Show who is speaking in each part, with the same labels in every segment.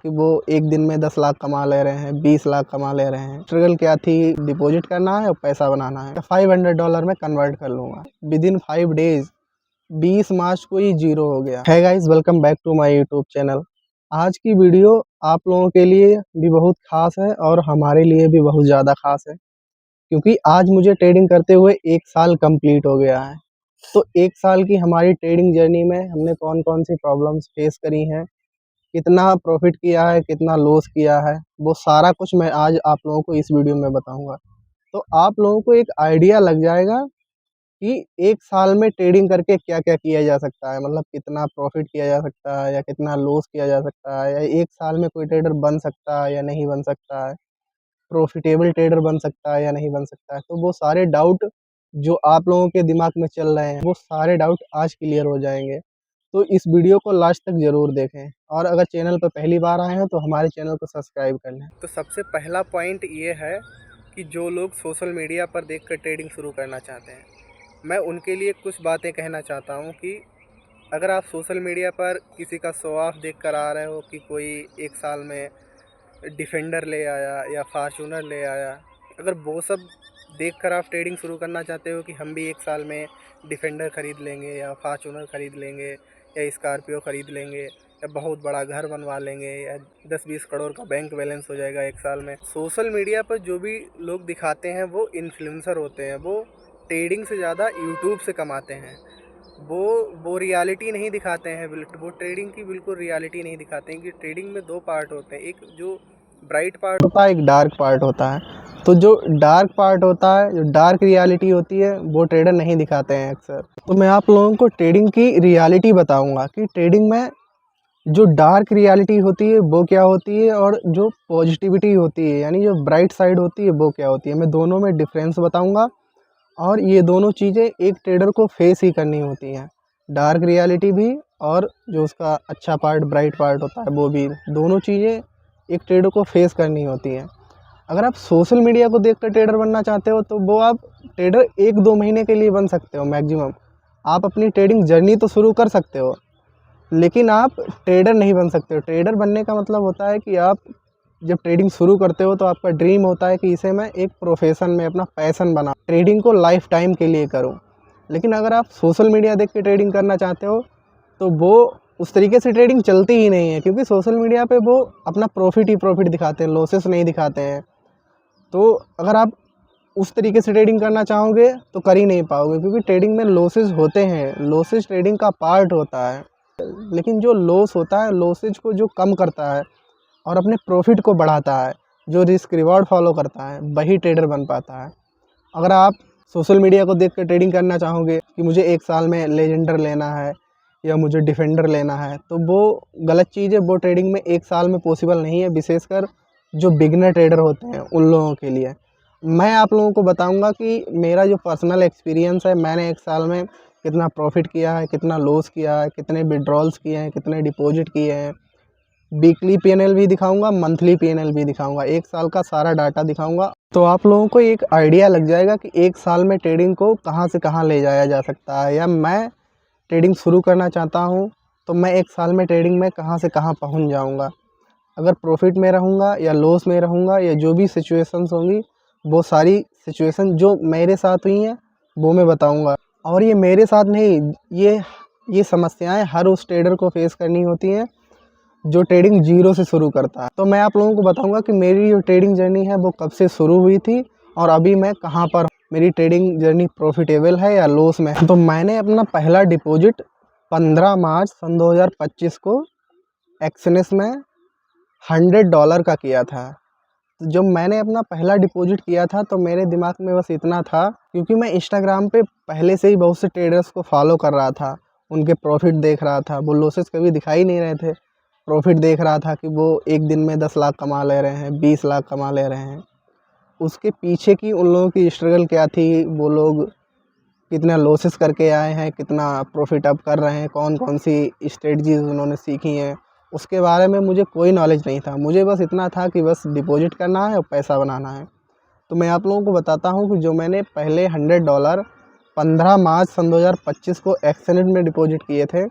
Speaker 1: कि वो एक दिन में 10 लाख कमा ले रहे हैं, 20 लाख कमा ले रहे हैं। स्ट्रगल क्या थी, डिपॉजिट करना है और पैसा बनाना है। $500 में कन्वर्ट कर लूँगा विद इन 5 डेज़। 20 मार्च को ही ज़ीरो हो गया है। Guys, welcome back to my YouTube channel. आज की वीडियो आप लोगों के लिए भी बहुत ख़ास है और हमारे लिए भी बहुत ज़्यादा ख़ास है, क्योंकि आज मुझे ट्रेडिंग करते हुए 1 साल कंप्लीट हो गया है। तो 1 साल की हमारी ट्रेडिंग जर्नी में हमने कौन-कौन सी प्रॉब्लम्स फेस करी हैं, कितना प्रॉफिट किया है, कितना लॉस किया है, वो सारा कुछ मैं आज आप लोगों को इस वीडियो में बताऊँगा। तो आप लोगों को एक आइडिया लग जाएगा कि 1 साल में ट्रेडिंग करके क्या-क्या किया जा सकता है, मतलब कितना प्रॉफिट किया जा सकता है या कितना लॉस किया जा सकता है, या 1 साल में कोई ट्रेडर बन सकता है या नहीं बन सकता है, प्रॉफिटेबल ट्रेडर बन सकता है या नहीं बन सकता है। तो वो सारे डाउट जो आप लोगों के दिमाग में चल रहे हैं, वो सारे डाउट आज क्लियर हो जाएँगे। तो इस वीडियो को लास्ट तक ज़रूर देखें, और अगर चैनल पर पहली बार आए हैं तो हमारे चैनल को सब्सक्राइब कर लें। तो सबसे पहला पॉइंट ये है कि जो लोग सोशल मीडिया पर देखकर ट्रेडिंग शुरू करना चाहते हैं, मैं उनके लिए कुछ बातें कहना चाहता हूँ कि अगर आप सोशल मीडिया पर किसी का शो ऑफ देख कर आ रहे हो कि कोई 1 साल में डिफेंडर ले आया या फार्चूनर ले आया, अगर वो सब देखकर आप ट्रेडिंग शुरू करना चाहते हो कि हम भी 1 साल में डिफेंडर ख़रीद लेंगे या फार्चूनर ख़रीद लेंगे या स्कॉर्पियो ख़रीद लेंगे या बहुत बड़ा घर बनवा लेंगे या 10-20 करोड़ का बैंक बैलेंस हो जाएगा 1 साल में। सोशल मीडिया पर जो भी लोग दिखाते हैं वो इन्फ्लुएंसर होते हैं, वो ट्रेडिंग से ज़्यादा यूट्यूब से कमाते हैं। वो रियलिटी नहीं दिखाते हैं, वो ट्रेडिंग की बिल्कुल रियलिटी नहीं दिखाते हैं कि ट्रेडिंग में 2 पार्ट होते हैं, एक जो ब्राइट पार्ट होता है, एक डार्क पार्ट होता है। तो जो डार्क पार्ट होता है, जो डार्क रियलिटी होती है, वो ट्रेडर नहीं दिखाते हैं अक्सर। तो मैं आप लोगों को ट्रेडिंग की रियलिटी बताऊंगा कि ट्रेडिंग में जो डार्क रियलिटी होती है वो क्या होती है, और जो पॉजिटिविटी होती है यानी जो ब्राइट साइड होती है वो क्या होती है। मैं दोनों में डिफरेंस बताऊंगा, और ये दोनों चीज़ें एक ट्रेडर को फेस ही करनी होती हैं। डार्क रियलिटी भी और जो उसका अच्छा पार्ट, ब्राइट पार्ट होता है, वो भी। दोनों चीज़ें एक ट्रेडर को फेस करनी होती हैं। अगर आप सोशल मीडिया को देखकर ट्रेडर बनना चाहते हो तो वो आप ट्रेडर 1-2 महीने के लिए बन सकते हो मैक्सिमम। आप अपनी ट्रेडिंग जर्नी तो शुरू कर सकते हो, लेकिन आप ट्रेडर नहीं बन सकते हो। ट्रेडर बनने का मतलब होता है कि आप जब ट्रेडिंग शुरू करते हो तो आपका ड्रीम होता है कि इसे मैं एक प्रोफेशन में, अपना पैशन बना, ट्रेडिंग को लाइफ टाइम के लिए करूं। लेकिन अगर आप सोशल मीडिया देख के ट्रेडिंग करना चाहते हो तो वो उस तरीके से ट्रेडिंग चलती ही नहीं है, क्योंकि सोशल मीडिया पे वो अपना प्रॉफिट ही प्रॉफिट दिखाते हैं, लॉसेस नहीं दिखाते हैं। तो अगर आप उस तरीके से ट्रेडिंग करना चाहोगे तो कर ही नहीं पाओगे, क्योंकि ट्रेडिंग में लॉसेस होते हैं। लॉसेस ट्रेडिंग का पार्ट होता है, लेकिन जो लॉस होता है, लॉसेज को जो कम करता है और अपने प्रॉफिट को बढ़ाता है, जो रिस्क रिवॉर्ड फॉलो करता है, वही ट्रेडर बन पाता है। अगर आप सोशल मीडिया को देख कर ट्रेडिंग करना चाहोगे कि मुझे 1 साल में लेजेंडर लेना है या मुझे डिफेंडर लेना है, तो वो गलत चीज़ है। वो ट्रेडिंग में 1 साल में पॉसिबल नहीं है, विशेषकर जो बिगिनर ट्रेडर होते हैं उन लोगों के लिए। मैं आप लोगों को बताऊंगा कि मेरा जो पर्सनल एक्सपीरियंस है, मैंने 1 साल में कितना प्रॉफिट किया है, कितना लॉस किया है, कितने विड्रॉल्स किए हैं, कितने डिपॉजिट किए हैं। वीकली पीएनएल भी दिखाऊंगा, मंथली पीएनएल भी दिखाऊंगा, 1 साल का सारा डाटा दिखाऊंगा। तो आप लोगों को एक आइडिया लग जाएगा कि 1 साल में ट्रेडिंग को कहां से कहां ले जाया जा सकता है, या मैं ट्रेडिंग शुरू करना चाहता हूं तो मैं 1 साल में ट्रेडिंग में कहां से कहां पहुंच जाऊंगा। अगर प्रॉफिट में रहूंगा या लॉस में रहूंगा, या जो भी सिचुएशंस होंगी, वो सारी सिचुएशन जो मेरे साथ हुई हैं वो मैं बताऊंगा। और ये मेरे साथ नहीं, ये समस्याएं हर उस ट्रेडर को फेस करनी होती हैं जो ट्रेडिंग जीरो से शुरू करता है। तो मैं आप लोगों को बताऊंगा कि मेरी जो ट्रेडिंग जर्नी है वो कब से शुरू हुई थी और अभी मैं कहां पर, मेरी ट्रेडिंग जर्नी प्रॉफिटेबल है या लॉस में है। तो मैंने अपना पहला डिपॉजिट 15 मार्च सन 2025 को एक्सनेस में $100 का किया था। तो जब मैंने अपना पहला डिपॉजिट किया था तो मेरे दिमाग में बस इतना था, क्योंकि मैं इंस्टाग्राम पे पहले से ही बहुत से ट्रेडर्स को फॉलो कर रहा था, उनके प्रॉफिट देख रहा था, वो लॉसेस कभी दिखाई नहीं रहे थे। प्रॉफिट देख रहा था कि वो एक दिन में 10 लाख कमा ले रहे हैं, 20 लाख कमा ले रहे हैं। उसके पीछे की उन लोगों की स्ट्रगल क्या थी, वो लोग कितना लॉसेस करके आए हैं, कितना प्रॉफिट अब कर रहे हैं, कौन कौन सी स्ट्रेटजीज उन्होंने सीखी हैं, उसके बारे में मुझे कोई नॉलेज नहीं था। मुझे बस इतना था कि बस डिपॉजिट करना है और पैसा बनाना है। तो मैं आप लोगों को बताता हूँ कि जो मैंने पहले $100 15 मार्च सन 2025 को एक्सनेट में डिपॉजिट किए थे,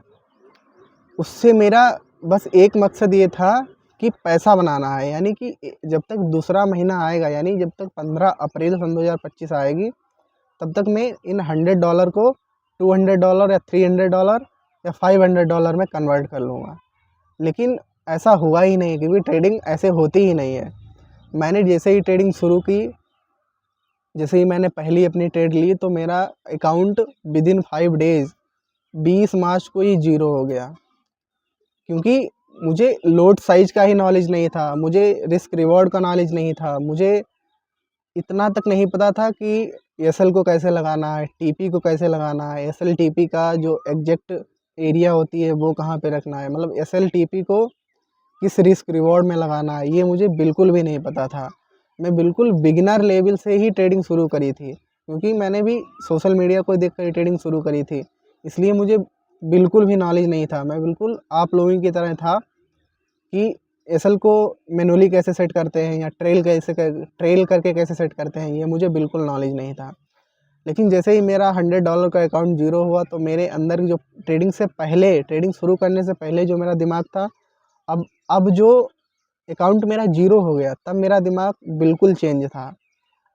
Speaker 1: उससे मेरा बस एक मकसद ये था कि पैसा बनाना है, यानी कि जब तक दूसरा महीना आएगा, यानी जब तक 15 अप्रैल सन 2025 आएगी, तब तक मैं इन $100 को $200 या $300 या $500 में कन्वर्ट कर लूँगा। लेकिन ऐसा हुआ ही नहीं, क्योंकि ट्रेडिंग ऐसे होती ही नहीं है। मैंने जैसे ही ट्रेडिंग शुरू की, जैसे ही मैंने पहली अपनी ट्रेड ली, तो मेरा अकाउंट विदिन 5 डेज़ 20 मार्च को ही ज़ीरो हो गया, क्योंकि मुझे लोट साइज़ का ही नॉलेज नहीं था, मुझे रिस्क रिवॉर्ड का नॉलेज नहीं था, मुझे इतना तक नहीं पता था कि एसएल को कैसे लगाना है, टीपी को कैसे लगाना है, एसएल टीपी का जो एग्जैक्ट एरिया होती है वो कहाँ पे रखना है, मतलब एसएल टीपी को किस रिस्क रिवॉर्ड में लगाना है, ये मुझे बिल्कुल भी नहीं पता था। मैं बिल्कुल बिगिनर लेवल से ही ट्रेडिंग शुरू करी थी, क्योंकि मैंने भी सोशल मीडिया को देख कर ट्रेडिंग शुरू करी थी, इसलिए मुझे बिल्कुल भी नॉलेज नहीं था। मैं बिल्कुल आप लोगों की तरह था कि एसएल को मैनुअली कैसे सेट करते हैं या ट्रेल करके कैसे सेट करते हैं, ये मुझे बिल्कुल नॉलेज नहीं था। लेकिन जैसे ही मेरा $100 का अकाउंट ज़ीरो हुआ, तो मेरे अंदर जो ट्रेडिंग शुरू करने से पहले जो मेरा दिमाग था, अब जो अकाउंट मेरा ज़ीरो हो गया, तब मेरा दिमाग बिल्कुल चेंज था।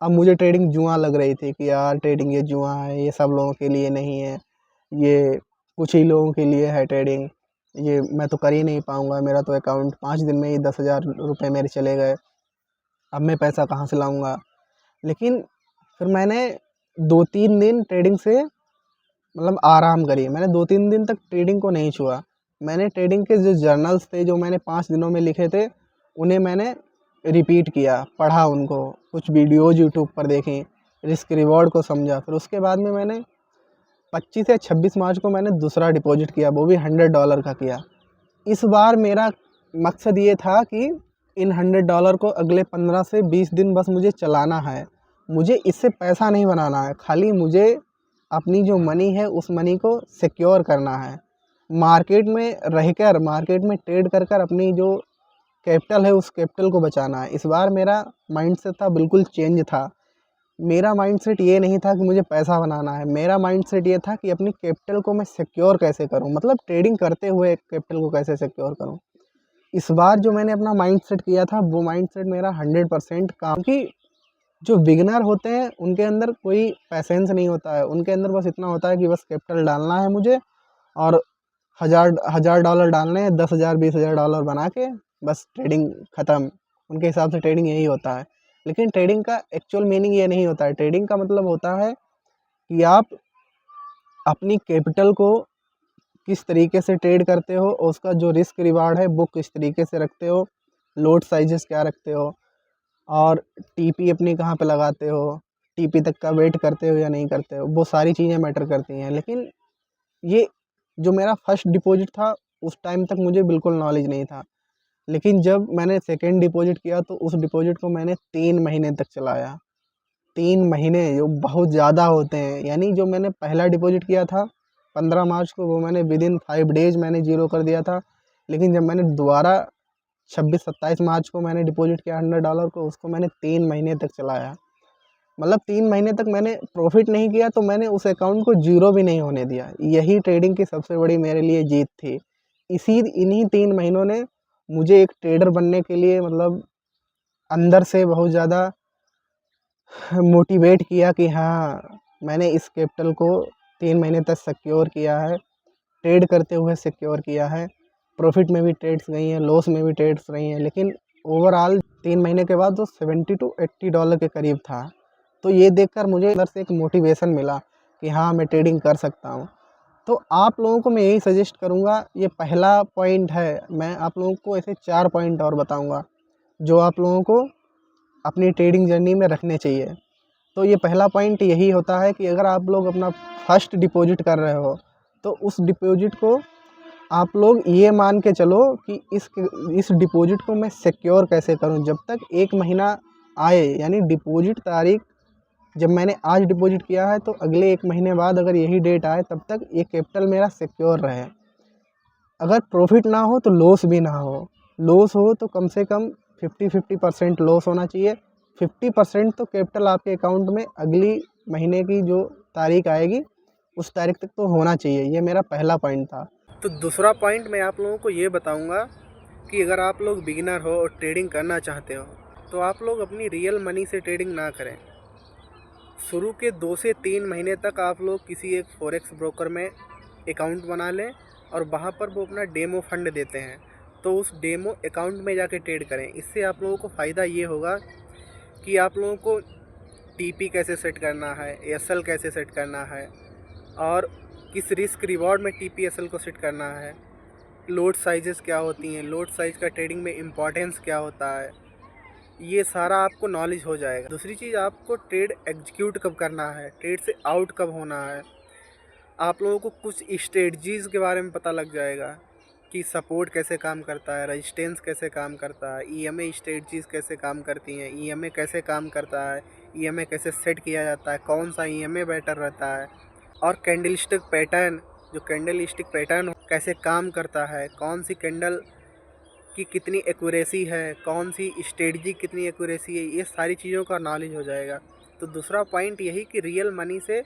Speaker 1: अब मुझे ट्रेडिंग जुआ लग रही थी कि यार ट्रेडिंग ये जुआ है, ये सब लोगों के लिए नहीं है, ये कुछ ही लोगों के लिए है ट्रेडिंग, ये मैं तो कर ही नहीं पाऊँगा, मेरा तो अकाउंट 5 दिन में ही 10,000 रुपये मेरे चले गए, अब मैं पैसा कहाँ से लाऊँगा। लेकिन फिर मैंने 2-3 दिन ट्रेडिंग से मतलब आराम करी। मैंने 2-3 दिन तक ट्रेडिंग को नहीं छुआ। मैंने ट्रेडिंग के जो जर्नल्स थे, जो मैंने 5 दिनों में लिखे थे, उन्हें मैंने रिपीट किया, पढ़ा उनको, कुछ वीडियोज़ यूट्यूब पर देखी, रिस्क रिवॉर्ड को समझा। फिर उसके बाद में मैंने 25 या 26 मार्च को मैंने दूसरा डिपॉज़िट किया, वो भी $100 का किया। इस बार मेरा मकसद ये था कि इन $100 को अगले 15 से 20 दिन बस मुझे चलाना है। मुझे इससे पैसा नहीं बनाना है, खाली मुझे अपनी जो मनी है उस मनी को सिक्योर करना है। मार्केट में रहकर, मार्केट में ट्रेड कर कर अपनी जो कैपिटल है उस कैपिटल को बचाना है। इस बार मेरा माइंडसेट था, बिल्कुल चेंज था। मेरा माइंडसेट ये नहीं था कि मुझे पैसा बनाना है, मेरा माइंडसेट ये था कि अपनी कैपिटल को मैं सिक्योर कैसे करूँ, मतलब ट्रेडिंग करते हुए कैपिटल को कैसे सिक्योर करूँ। इस बार जो मैंने अपना माइंडसेट किया था, वो माइंडसेट मेरा 100% काम की। जो बिगिनर होते हैं उनके अंदर कोई पैसेंस नहीं होता है, उनके अंदर बस इतना होता है कि बस कैपिटल डालना है मुझे, और $1,000 डालने हैं, 10,000 $20,000 बना के बस ट्रेडिंग ख़त्म। उनके हिसाब से ट्रेडिंग यही होता है। लेकिन ट्रेडिंग का एक्चुअल मीनिंग ये नहीं होता है। ट्रेडिंग का मतलब होता है कि आप अपनी कैपिटल को किस तरीके से ट्रेड करते हो, और उसका जो रिस्क रिवार्ड है वो किस तरीके से रखते हो, लोड साइजेस क्या रखते हो, और टीपी अपनी कहाँ पे लगाते हो, टीपी तक का वेट करते हो या नहीं करते हो, वो सारी चीज़ें मैटर करती हैं। लेकिन ये जो मेरा फर्स्ट डिपॉज़िट था, उस टाइम तक मुझे बिल्कुल नॉलेज नहीं था। लेकिन जब मैंने सेकंड डिपॉज़िट किया, तो उस डिपॉज़िट को मैंने 3 महीने तक चलाया। 3 महीने जो बहुत ज़्यादा होते हैं, यानी जो मैंने पहला डिपॉज़िट किया था 15 मार्च को, वो मैंने विदिन 5 डेज़ मैंने ज़ीरो कर दिया था। लेकिन जब मैंने दोबारा 26-27 मार्च को मैंने डिपॉज़िट किया $100 को, उसको मैंने 3 महीने तक चलाया। मतलब 3 महीने तक मैंने प्रॉफ़िट नहीं किया, तो मैंने उस अकाउंट को ज़ीरो भी नहीं होने दिया। यही ट्रेडिंग की सबसे बड़ी मेरे लिए जीत थी। इन्हीं 3 महीनों ने मुझे एक ट्रेडर बनने के लिए मतलब अंदर से बहुत ज़्यादा मोटिवेट किया कि हाँ, मैंने इस कैपिटल को 3 महीने तक सिक्योर किया है, ट्रेड करते हुए सिक्योर किया है। प्रॉफ़िट में भी ट्रेड्स गई हैं, लॉस में भी ट्रेड्स रही हैं, लेकिन ओवरऑल 3 महीने के बाद वो $70 to $80 के करीब था। तो ये देखकर मुझे अंदर से एक मोटिवेशन मिला कि हाँ, मैं ट्रेडिंग कर सकता हूँ। तो आप लोगों को मैं यही सजेस्ट करूँगा, ये पहला पॉइंट है। मैं आप लोगों को ऐसे 4 पॉइंट और बताऊँगा, जो आप लोगों को अपनी ट्रेडिंग जर्नी में रखने चाहिए। तो ये पहला पॉइंट यही होता है कि अगर आप लोग अपना फर्स्ट डिपॉज़िट कर रहे हो, तो उस डिपॉज़िट को आप लोग ये मान के चलो कि इस डिपॉज़िट को मैं सिक्योर कैसे करूँ, जब तक 1 महीना आए, यानी डिपॉज़िट तारीख जब मैंने आज डिपॉज़िट किया है, तो अगले 1 महीने बाद अगर यही डेट आए, तब तक ये कैपिटल मेरा सिक्योर रहे। अगर प्रॉफ़िट ना हो तो लॉस भी ना हो, लॉस हो तो कम से कम 50-50% लॉस होना चाहिए। 50% तो कैपिटल आपके अकाउंट में अगली महीने की जो तारीख आएगी, उस तारीख तक तो होना चाहिए। ये मेरा पहला पॉइंट था। तो दूसरा पॉइंट मैं आप लोगों को ये बताऊंगा कि अगर आप लोग बिगिनर हो और ट्रेडिंग करना चाहते हो तो आप लोग अपनी रियल मनी से ट्रेडिंग ना करें। शुरू के 2 से 3 महीने तक आप लोग किसी एक फॉरेक्स ब्रोकर में अकाउंट बना लें और वहाँ पर वो अपना डेमो फंड देते हैं, तो उस डेमो अकाउंट में जाके ट्रेड करें। इससे आप लोगों को फ़ायदा ये होगा कि आप लोगों को टीपी कैसे सेट करना है, एसएल कैसे सेट करना है और किस रिस्क रिवॉर्ड में टीपी एसएल को सेट करना है, लोड साइजेस क्या होती हैं, लोड साइज़ का ट्रेडिंग में इम्पोर्टेंस क्या होता है, ये सारा आपको नॉलेज हो जाएगा। दूसरी चीज़, आपको ट्रेड एग्जीक्यूट कब करना है, ट्रेड से आउट कब होना है, आप लोगों को कुछ स्ट्रेटजीज़ के बारे में पता लग जाएगा कि सपोर्ट कैसे काम करता है, रेजिस्टेंस कैसे काम करता है, ईएमए स्ट्रेटजीज़ कैसे काम करती हैं, ईएमए कैसे काम करता है, ईएमए कैसे सेट किया जाता है, कौन सा ईएमए बेटर रहता है, और कैंडलस्टिक पैटर्न, जो कैंडलस्टिक पैटर्न कैसे काम करता है, कौन सी कैंडल की कितनी एक्यूरेसी है, कौन सी स्ट्रेटजी कितनी एक्यूरेसी है, ये सारी चीज़ों का नॉलेज हो जाएगा। तो दूसरा पॉइंट यही कि रियल मनी से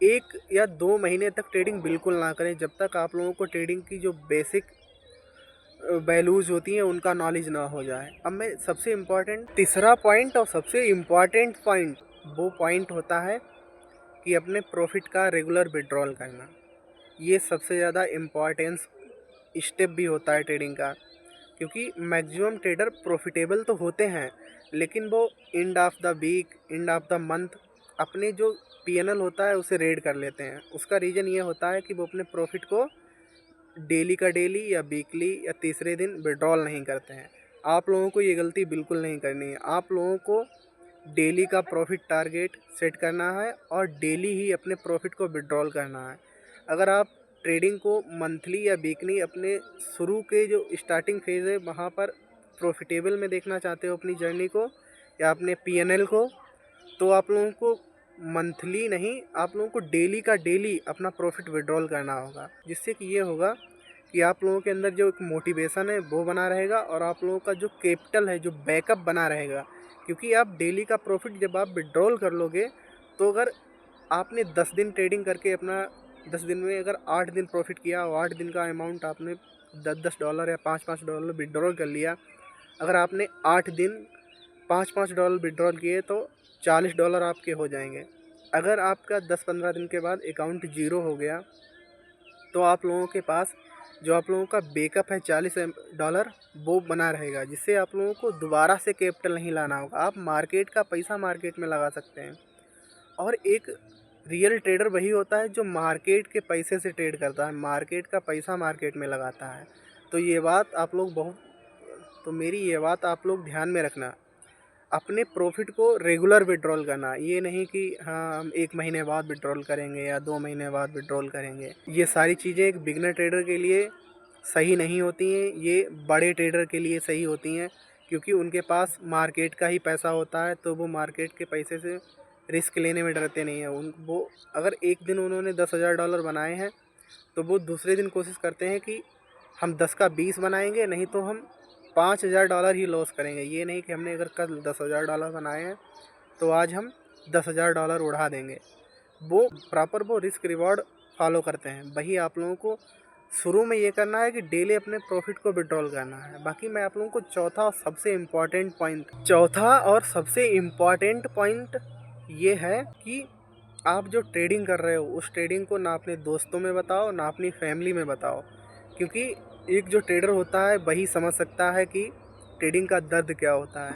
Speaker 1: 1 या 2 महीने तक ट्रेडिंग बिल्कुल ना करें, जब तक आप लोगों को ट्रेडिंग की जो बेसिक वैल्यूज़ होती हैं उनका नॉलेज ना हो जाए। अब मैं सबसे इम्पॉर्टेंट तीसरा पॉइंट और सबसे इम्पॉर्टेंट पॉइंट, वो पॉइंट होता है कि अपने प्रॉफिट का रेगुलर विड्रॉल करना। ये सबसे ज़्यादा इम्पॉर्टेंस स्टेप भी होता है ट्रेडिंग का, क्योंकि मैक्सिमम ट्रेडर प्रॉफिटेबल तो होते हैं लेकिन वो end of the week, end of the month अपने जो पीएनएल होता है उसे रेड कर लेते हैं। उसका रीज़न ये होता है कि वो अपने प्रॉफिट को डेली का डेली या वीकली या तीसरे दिन विड्रॉल नहीं करते हैं। आप लोगों को ये गलती बिल्कुल नहीं करनी है। आप लोगों को डेली का प्रॉफिट टारगेट सेट करना है और डेली ही अपने प्रॉफिट को विड्रॉल करना है। अगर आप ट्रेडिंग को मंथली या वीकली अपने शुरू के जो स्टार्टिंग फेज़ है वहाँ पर प्रॉफिटेबल में देखना चाहते हो अपनी जर्नी को या अपने पीएनएल को, तो आप लोगों को मंथली नहीं, आप लोगों को डेली का डेली अपना प्रॉफिट विड्रॉल करना होगा। जिससे कि ये होगा कि आप लोगों के अंदर जो एक मोटिवेशन है वो बना रहेगा और आप लोगों का जो कैपिटल है, जो बैकअप बना रहेगा। क्योंकि आप डेली का प्रॉफिट जब आप विड्रॉल कर लोगे तो अगर आपने 10 दिन ट्रेडिंग करके अपना 10 दिन में अगर 8 दिन प्रॉफिट किया और 8 दिन का अमाउंट आपने $10 या $5 विड्रॉल कर लिया, अगर आपने 8 दिन $5 विड्रॉल किए तो $40 आपके हो जाएंगे। अगर आपका 10-15 दिन के बाद अकाउंट ज़ीरो हो गया तो आप लोगों के पास जो आप लोगों का बैकअप है $40 वो बना रहेगा, जिससे आप लोगों को दोबारा से कैपिटल नहीं लाना होगा। आप मार्केट का पैसा मार्केट में लगा सकते हैं। और एक रियल ट्रेडर वही होता है जो मार्केट के पैसे से ट्रेड करता है, मार्केट का पैसा मार्केट में लगाता है। तो ये बात आप लोग मेरी ये बात आप लोग ध्यान में रखना। अपने प्रॉफिट को रेगुलर विड्रॉल करना, ये नहीं कि हाँ हम 1 महीने बाद विड्रॉल करेंगे या 2 महीने बाद विड्रॉल करेंगे। ये सारी चीज़ें एक बिगनर ट्रेडर के लिए सही नहीं होती हैं, ये बड़े ट्रेडर के लिए सही होती हैं, क्योंकि उनके पास मार्केट का ही पैसा होता है। तो वो मार्केट के पैसे से रिस्क लेने में डरते नहीं हैं। वो अगर एक दिन उन्होंने $10,000 बनाए हैं तो वो दूसरे दिन कोशिश करते हैं कि हम 10 का 20 बनाएंगे, नहीं तो हम $5,000 ही लॉस करेंगे। ये नहीं कि हमने अगर कल $10,000 बनाए हैं तो आज हम $10,000 उड़ा देंगे। वो प्रॉपर वो रिस्क रिवॉर्ड फॉलो करते हैं। वही आप लोगों को शुरू में ये करना है कि डेली अपने प्रॉफिट को विड्रॉल करना है। बाकी मैं आप लोगों को चौथा और सबसे इम्पॉर्टेंट पॉइंट ये है कि आप जो ट्रेडिंग कर रहे हो उस ट्रेडिंग को ना अपने दोस्तों में बताओ ना अपनी फैमिली में बताओ, क्योंकि एक जो ट्रेडर होता है वही समझ सकता है कि ट्रेडिंग का दर्द क्या होता है।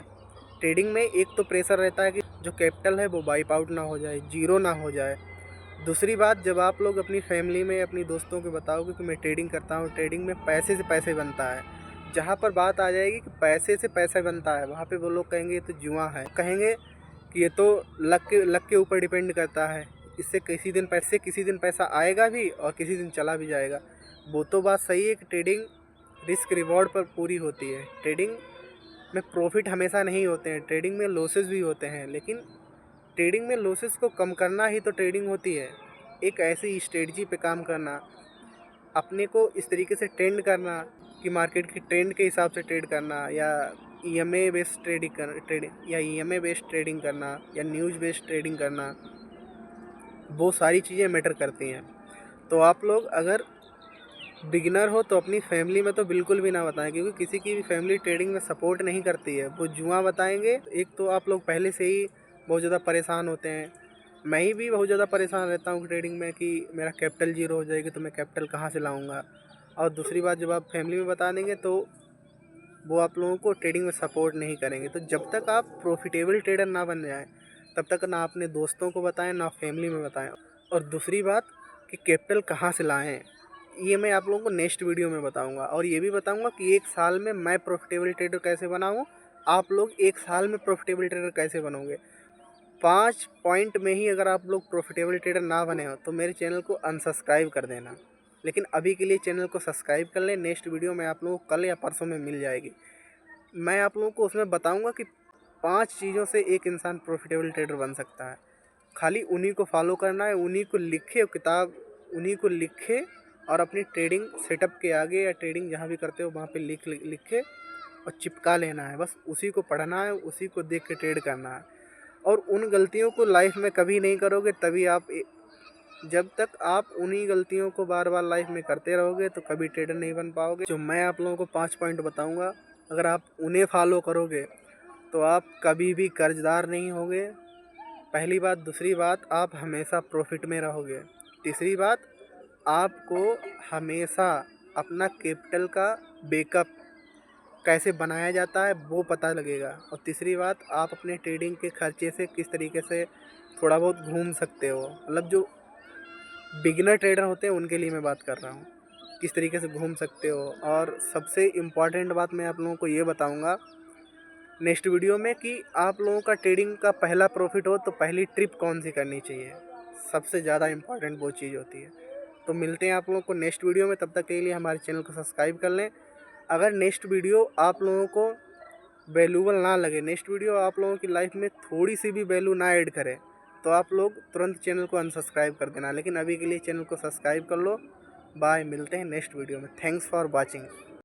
Speaker 1: ट्रेडिंग में एक तो प्रेशर रहता है कि जो कैपिटल है वो वाइप आउट ना हो जाए, जीरो ना हो जाए। दूसरी बात, जब आप लोग अपनी फैमिली में अपनी दोस्तों को बताओगे कि मैं ट्रेडिंग करता हूँ, ट्रेडिंग में पैसे से पैसे बनता है, जहाँ पर बात आ जाएगी कि पैसे से पैसा बनता है वहाँ पे वो लोग कहेंगे ये तो जुआ है, कहेंगे कि ये तो लक के ऊपर डिपेंड करता है, इससे किसी दिन पैसा आएगा भी और किसी दिन चला भी जाएगा। वो तो बात सही है कि ट्रेडिंग रिस्क रिवॉर्ड पर पूरी होती है। ट्रेडिंग में प्रॉफिट हमेशा नहीं होते हैं, ट्रेडिंग में लॉसेस भी होते हैं, लेकिन ट्रेडिंग में लॉसेस को कम करना ही तो ट्रेडिंग होती है। एक ऐसी स्ट्रेटजी पे काम करना, अपने को इस तरीके से ट्रेंड करना कि मार्केट की ट्रेंड के हिसाब से ट्रेड करना, या ईएमए बेस्ड ट्रेडिंग करना, या न्यूज़ बेस्ड ट्रेडिंग करना, वो सारी चीज़ें मैटर करती हैं। तो आप लोग अगर बिगिनर हो तो अपनी फैमिली में तो बिल्कुल भी ना बताएं, क्योंकि किसी की भी फैमिली ट्रेडिंग में सपोर्ट नहीं करती है। वो जुआ बताएंगे, एक तो आप लोग पहले से ही बहुत ज़्यादा परेशान होते हैं। मैं ही भी बहुत ज़्यादा परेशान रहता हूँ ट्रेडिंग में कि मेरा कैपिटल ज़ीरो हो जाएगी तो मैं कैपिटल कहाँ से लाऊँगा। और दूसरी बात, जब आप फैमिली में बता देंगे तो वो आप लोगों को ट्रेडिंग में सपोर्ट नहीं करेंगे। तो जब तक आप प्रॉफिटेबल ट्रेडर ना बन जाएं, तब तक ना अपने दोस्तों को बताएं, ना फैमिली में बताएं। और दूसरी बात कि कैपिटल कहाँ से लाएं, ये मैं आप लोगों को नेक्स्ट वीडियो में बताऊंगा। और ये भी बताऊंगा कि एक साल में मैं प्रॉफिटेबल ट्रेडर कैसे बनाऊं, आप लोग एक साल में प्रॉफिटेबल ट्रेडर कैसे बनोगे। 5 पॉइंट में ही अगर आप लोग प्रॉफिटेबल ट्रेडर ना बने हो तो मेरे चैनल को अनसब्सक्राइब कर देना। लेकिन अभी के लिए चैनल को सब्सक्राइब कर लें। नेक्स्ट वीडियो में आप लोगों को कल या परसों में मिल जाएगी। मैं आप लोगों को उसमें बताऊंगा कि 5 चीज़ों से एक इंसान प्रॉफिटेबल ट्रेडर बन सकता है। खाली उन्हीं को फॉलो करना है, उन्हीं को लिखे किताब, उन्हीं को लिखे और अपनी ट्रेडिंग सेटअप के आगे या ट्रेडिंग जहाँ भी करते हो वहाँ पे लिखे और चिपका लेना है। बस उसी को पढ़ना है, उसी को देख के ट्रेड करना है। और उन गलतियों को लाइफ में कभी नहीं करोगे, तभी आप जब तक आप उन्हीं गलतियों को बार बार लाइफ में करते रहोगे तो कभी ट्रेडर नहीं बन पाओगे। जो मैं आप लोगों को 5 पॉइंट बताऊंगा, अगर आप उन्हें फॉलो करोगे तो आप कभी भी कर्जदार नहीं होगे, पहली बात। दूसरी बात, आप हमेशा प्रॉफिट में रहोगे। तीसरी बात, आपको हमेशा अपना कैपिटल का बैकअप कैसे बनाया जाता है वो पता लगेगा। और तीसरी बात, आप अपने ट्रेडिंग के खर्चे से किस तरीके से थोड़ा बहुत घूम सकते हो। मतलब जो बिगिनर ट्रेडर होते हैं उनके लिए मैं बात कर रहा हूँ, किस तरीके से घूम सकते हो। और सबसे इम्पॉर्टेंट बात मैं आप लोगों को ये बताऊँगा नेक्स्ट वीडियो में कि आप लोगों का ट्रेडिंग का पहला प्रॉफिट हो तो पहली ट्रिप कौन सी करनी चाहिए। सबसे ज़्यादा इम्पॉर्टेंट वो चीज़ होती है। तो मिलते हैं आप लोगों को नेक्स्ट वीडियो में, तब तक के लिए हमारे चैनल को सब्सक्राइब कर लें। अगर नेक्स्ट वीडियो आप लोगों को वैल्यूबल ना लगे, नेक्स्ट वीडियो आप लोगों की लाइफ में थोड़ी सी भी वैल्यू ना ऐड करे, तो आप लोग तुरंत चैनल को अनसब्सक्राइब कर देना। लेकिन अभी के लिए चैनल को सब्सक्राइब कर लो। बाय, मिलते हैं नेक्स्ट वीडियो में। Thanks for watching.